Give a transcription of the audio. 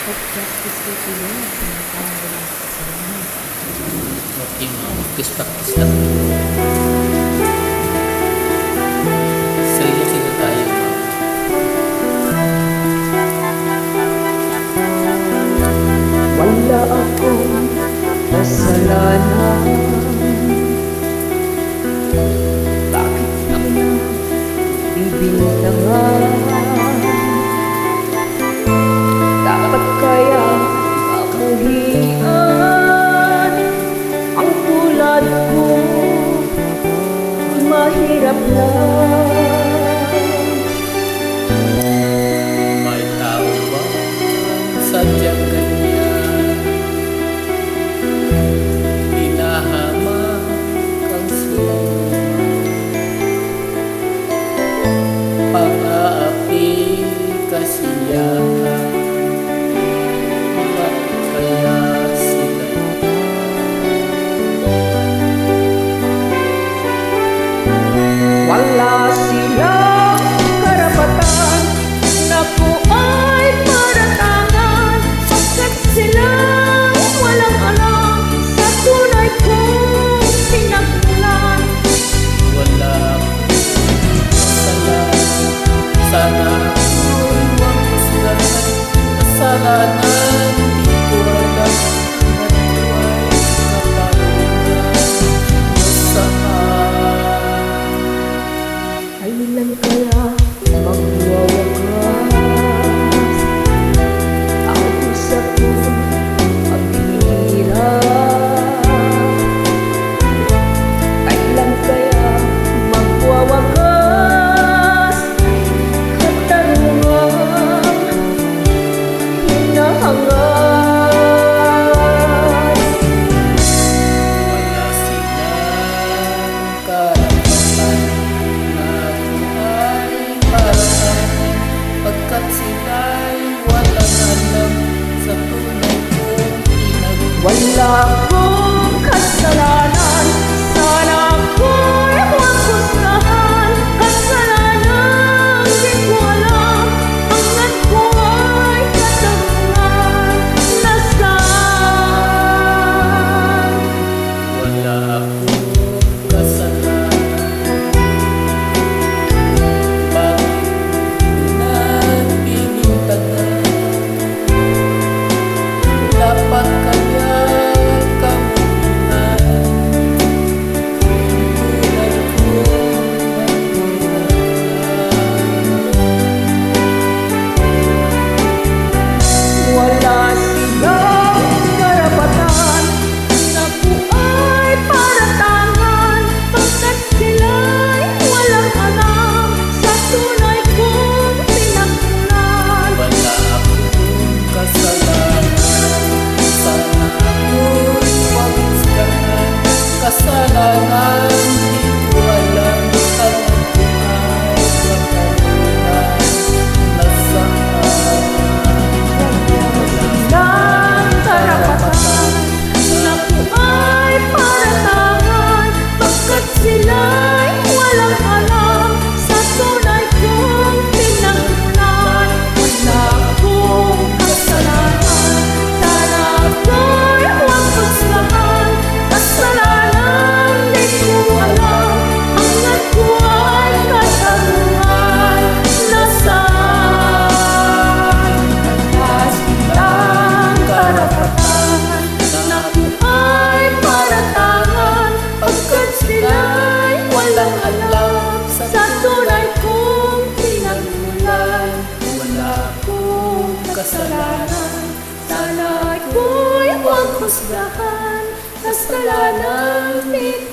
Practice ko sila. Pinatawag ko lang sa kasalanan. Okay, practice lang. Seryoso tayo. Wala akong kasalanan. Bakit mo bibintangan? Dapat kaya mamuhian ang tulad ko, mahirap na. May tao ba sadyang ganyan? Hinahamak ang sila, pang-aapi kasiyahan. Wala silang karapatan na po ay paratangan, pagkat silang walang alam sa tunay kong pinagmulan. Wala akong kasalanan, sana ako'y mamusgahan. Kasalanan, di ko alam at buhay kaparunan nasaan. Kailan kaya magwawakas ang usap ko at hirap? Kailan kaya magwawakas katanungang hinahangat? Wala silang karapatan na buhay paraan, pagkat sila'y walang alam sa tunay kong pinagmulan. Wala akong kasalanan, sana ako'y huwag husgahan. Kasalanan, di ko alam, hanggat ko ay katanungan. Nasaan? Wala akong kasalanan, bakit nagbinintagan? Dapat kaya kamuhian, tulad kong magmahal. Wala silang karapatan na po ay paratangan, pagkat sila'y walang alam sa tunay kong pinagmulan. Wala akong kasalanan, sana ako'y mamusgahan. Kasalanan, di ko alam at buhay kaparunan nasaan. Ng karapatan na po ay paratangan, pagkat sila'y walang alam sa tunay kong pinagmulan. Wala akong kasalanan, sana ako'y huwag husgahan. Kasalanan, di ko alam, hanggat ko ay katanungan. Nasaan? Wala silang karapatan na po ay paratangan, pagkat sila'y walang alam sa tunay kong pinagmulan. Wala Kung kasalanan, sana ako'y huwag husgahan. Kasalanan, di